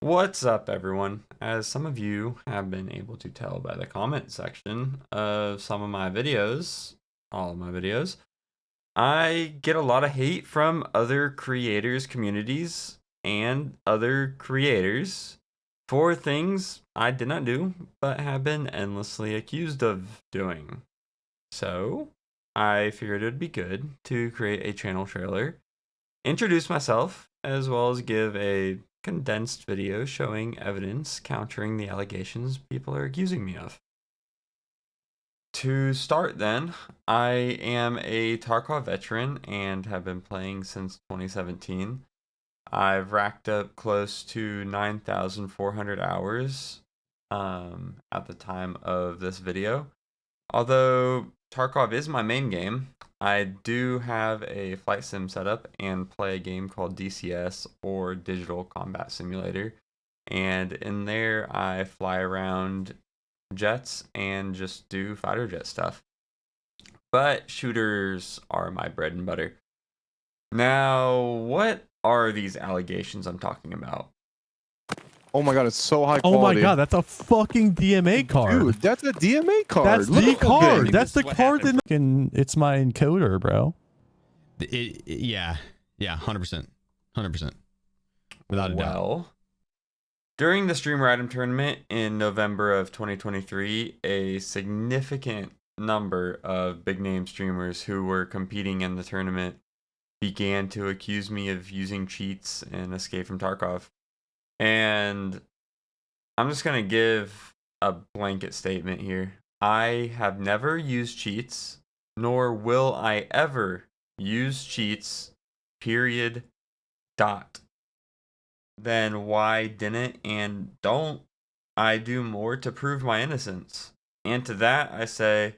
What's up, everyone? As some of you have been able to tell by the comment section of some of my videos, all of my videos, I get a lot of hate from other creators' communities and other creators for things I did not do, but have been endlessly accused of doing. So, I figured it would be good to create a channel trailer, introduce myself, as well as give a condensed video showing evidence countering the allegations people are accusing me of. To start, then, I am a Tarkov veteran and have been playing since 2017. I've racked up close to 9,400 hours at the time of this video. Although Tarkov is my main game, I do have a flight sim setup and play a game called DCS, or Digital Combat Simulator. And in there, I fly around jets and just do fighter jet stuff. But shooters are my bread and butter. Now, what are these allegations I'm talking about? Oh my god, it's so high Oh my quality. god, that's a fucking DMA card. Dude, that's a DMA card. That's Look the at that card. thing. That's the What card happened, that it's my encoder, bro. Yeah, 100%, 100%, without a doubt. Well, during the Streamer Item Tournament in November of 2023, a significant number of big name streamers who were competing in the tournament began to accuse me of using cheats in Escape from Tarkov. And I'm just going to give a blanket statement here. I have never used cheats, nor will I ever use cheats, period, dot. Then why didn't and don't I do more to prove my innocence? And to that I say,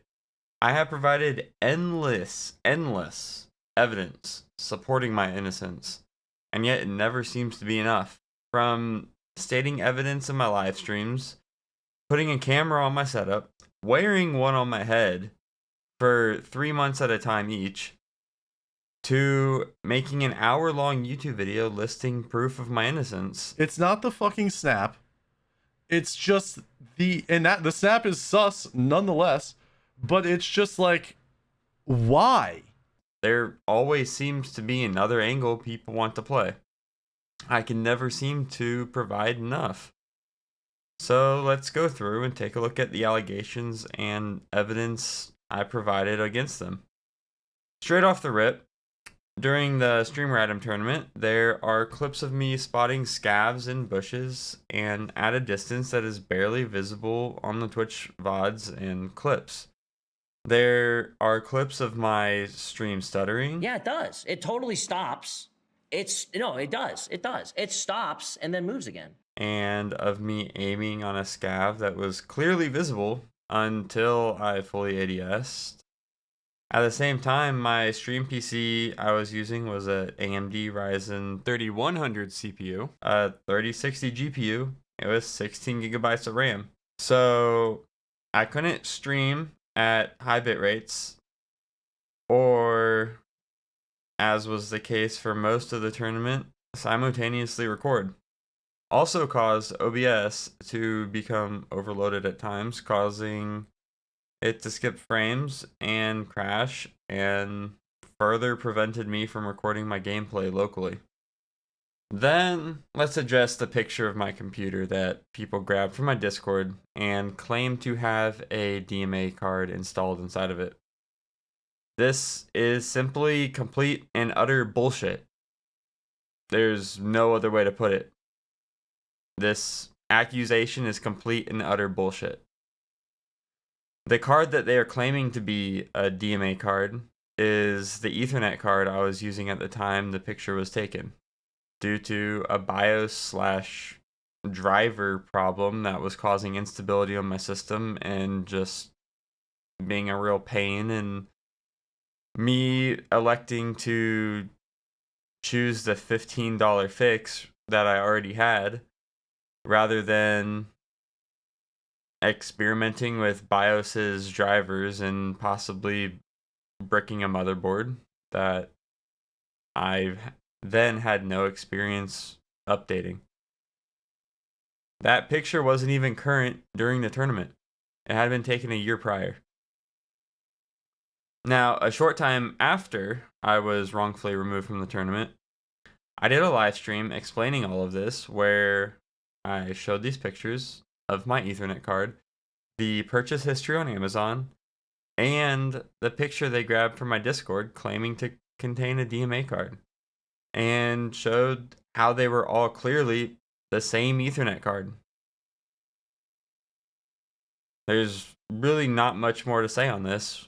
I have provided endless evidence supporting my innocence, and yet it never seems to be enough. From stating evidence in my live streams, putting a camera on my setup, wearing one on my head for 3 months at a time each, to making an hour-long YouTube video listing proof of my innocence. It's not the fucking snap. It's just the snap is sus nonetheless, but it's just like, why? There always seems to be another angle people want to play. I can never seem to provide enough. So let's go through and take a look at the allegations and evidence I provided against them. Straight off the rip, during the Streamer Item Tournament, there are clips of me spotting scavs in bushes and at a distance that is barely visible on the Twitch VODs and clips. There are clips of my stream stuttering. Yeah, it does. It totally stops. No, it does. It does. It stops and then moves again. And of me aiming on a scav that was clearly visible until I fully ADS'd. At the same time, my stream PC I was using was a AMD Ryzen 3100 CPU, a 3060 GPU. It was 16 gigabytes of RAM. So I couldn't stream at high bit rates, or, as was the case for most of the tournament, simultaneously record. Also caused OBS to become overloaded at times, causing it to skip frames and crash, and further prevented me from recording my gameplay locally. Then, let's address the picture of my computer that people grabbed from my Discord and claim to have a DMA card installed inside of it. This is simply complete and utter bullshit. There's no other way to put it. This accusation is complete and utter bullshit. The card that they are claiming to be a DMA card is the Ethernet card I was using at the time the picture was taken, due to a BIOS/driver problem that was causing instability on my system and just being a real pain, and me electing to choose the $15 fix that I already had rather than experimenting with BIOS's drivers and possibly bricking a motherboard that I've then had no experience updating. That picture wasn't even current during the tournament. It had been taken a year prior. Now, a short time after I was wrongfully removed from the tournament, I did a live stream explaining all of this where I showed these pictures of my Ethernet card, the purchase history on Amazon, and the picture they grabbed from my Discord claiming to contain a DMA card, and showed how they were all clearly the same Ethernet card. There's really not much more to say on this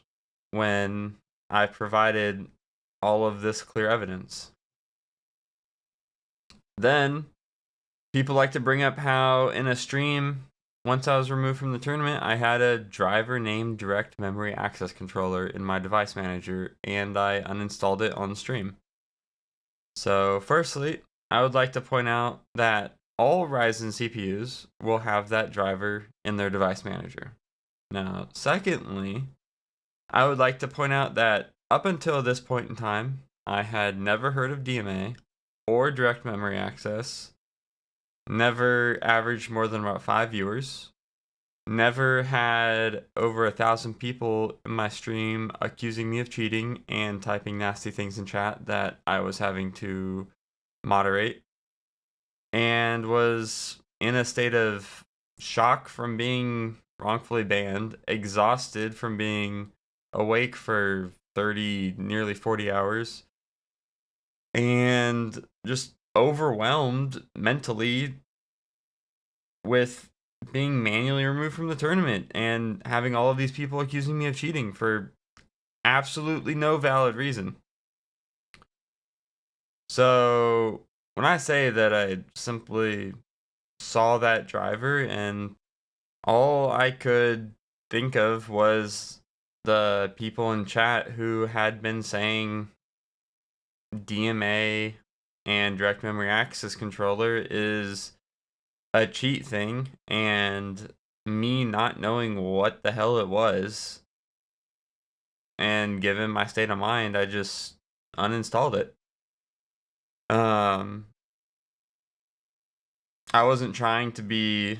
when I provided all of this clear evidence. Then, people like to bring up how in a stream, once I was removed from the tournament, I had a driver named Direct Memory Access Controller in my device manager, and I uninstalled it on stream. So, firstly, I would like to point out that all Ryzen CPUs will have that driver in their device manager. Now, secondly, I would like to point out that up until this point in time, I had never heard of DMA or direct memory access, never averaged more than about 5 viewers, never had over 1,000 people in my stream accusing me of cheating and typing nasty things in chat that I was having to moderate, and was in a state of shock from being wrongfully banned, exhausted from being awake for 30, nearly 40 hours, and just overwhelmed mentally with being manually removed from the tournament and having all of these people accusing me of cheating for absolutely no valid reason. So when I say that I simply saw that driver and all I could think of was the people in chat who had been saying DMA and direct memory access controller is a cheat thing, and me not knowing what the hell it was, and given my state of mind, I just uninstalled it. I wasn't trying to be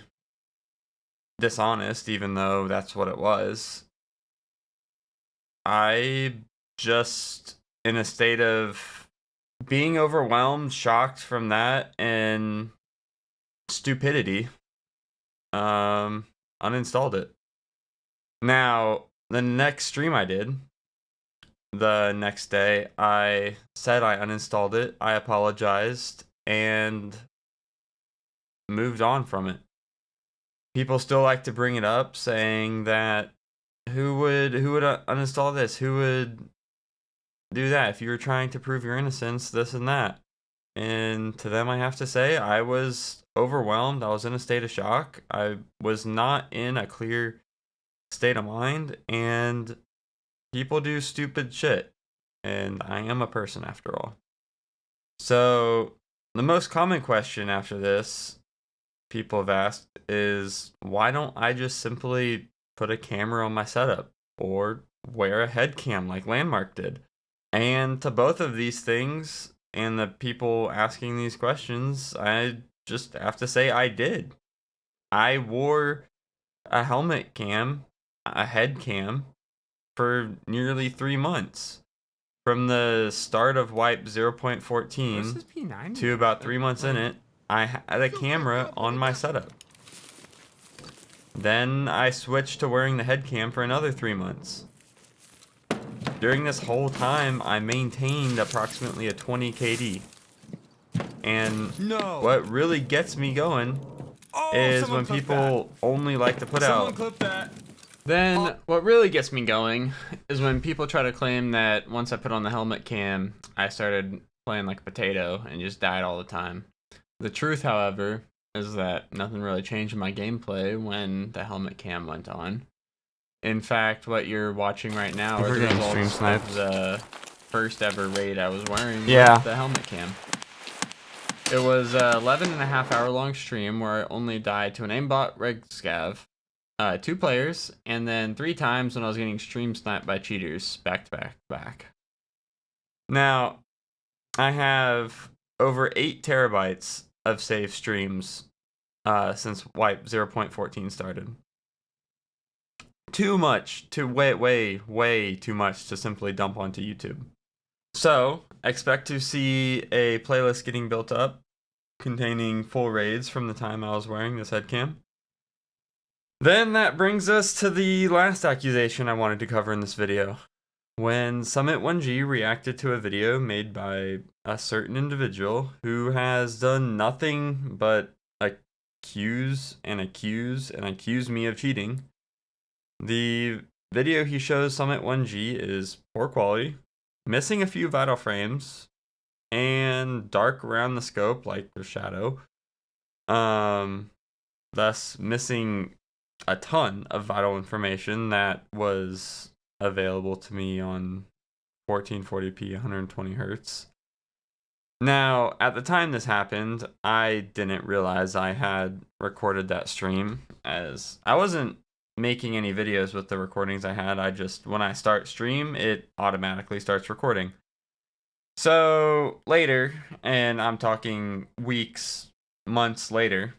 dishonest, even though that's what it was. I just in a state of being overwhelmed, shocked from that, and stupidity, uninstalled it. Now, the next stream I did, the next day, I said I uninstalled it, I apologized, and moved on from it. People still like to bring it up, saying that who would uninstall this? Who would do that if you were trying to prove your innocence, this and that? And to them, I have to say, I was overwhelmed. I was in a state of shock. I was not in a clear state of mind, and people do stupid shit. And I am a person after all. So, the most common question after this people have asked is, why don't I just simply put a camera on my setup or wear a head cam like Landmark did? And to both of these things, and the people asking these questions, I just have to say I did. I wore a helmet cam, a head cam, for nearly 3 months. From the start of wipe 0.14 to about 3 months in it, I had a camera on my setup. Then I switched to wearing the head cam for another 3 months. During this whole time, I maintained approximately a 20 KD. And what really gets me going is when people only like to put out... Then what really gets me going is when people try to claim that once I put on the helmet cam, I started playing like a potato and just died all the time. The truth, however, is that nothing really changed in my gameplay when the helmet cam went on. In fact, what you're watching right now are the results of the first ever raid I was wearing with the helmet cam. It was a 11.5 hour long stream where I only died to an aimbot reg scav, 2 players, and then 3 times when I was getting stream sniped by cheaters back to back to back. Now, I have over 8 terabytes of saved streams since wipe 0.14 started. Too much, way too much to simply dump onto YouTube. So, expect to see a playlist getting built up containing full raids from the time I was wearing this headcam. Then that brings us to the last accusation I wanted to cover in this video. When Summit1G reacted to a video made by a certain individual who has done nothing but accuse me of cheating, the video he shows Summit1G is poor quality, missing a few vital frames, and dark around the scope like the shadow, thus missing a ton of vital information that was available to me on 1440p 120 hertz. Now, at the time this happened, I didn't realize I had recorded that stream, as I wasn't making any videos with the recordings I had. I just, when I start stream, it automatically starts recording. So later, and I'm talking weeks, months later,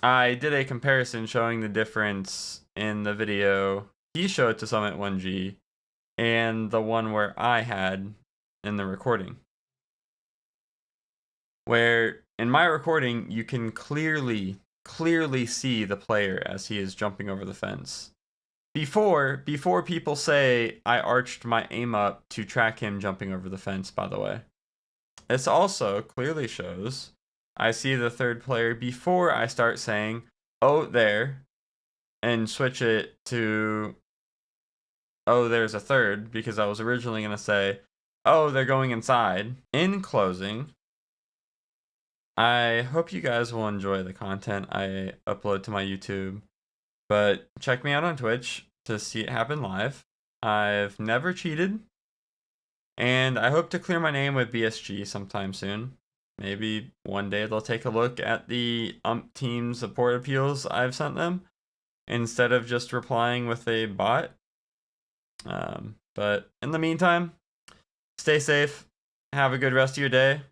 I did a comparison showing the difference in the video he showed to Summit1G and the one where I had in the recording. Where in my recording, you can clearly see the player as he is jumping over the fence. Before people say I arched my aim up to track him jumping over the fence, by the way. This also clearly shows I see the third player before I start saying, oh, there, and switch it to, oh, there's a third, because I was originally going to say, oh, they're going inside. In closing, I hope you guys will enjoy the content I upload to my YouTube, but check me out on Twitch to see it happen live. I've never cheated, and I hope to clear my name with BSG sometime soon. Maybe one day they'll take a look at the team support appeals I've sent them, instead of just replying with a bot. But in the meantime, stay safe, have a good rest of your day,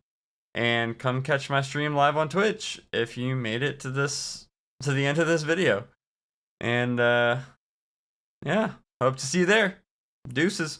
and come catch my stream live on Twitch if you made it to the end of this video. And yeah, hope to see you there. Deuces.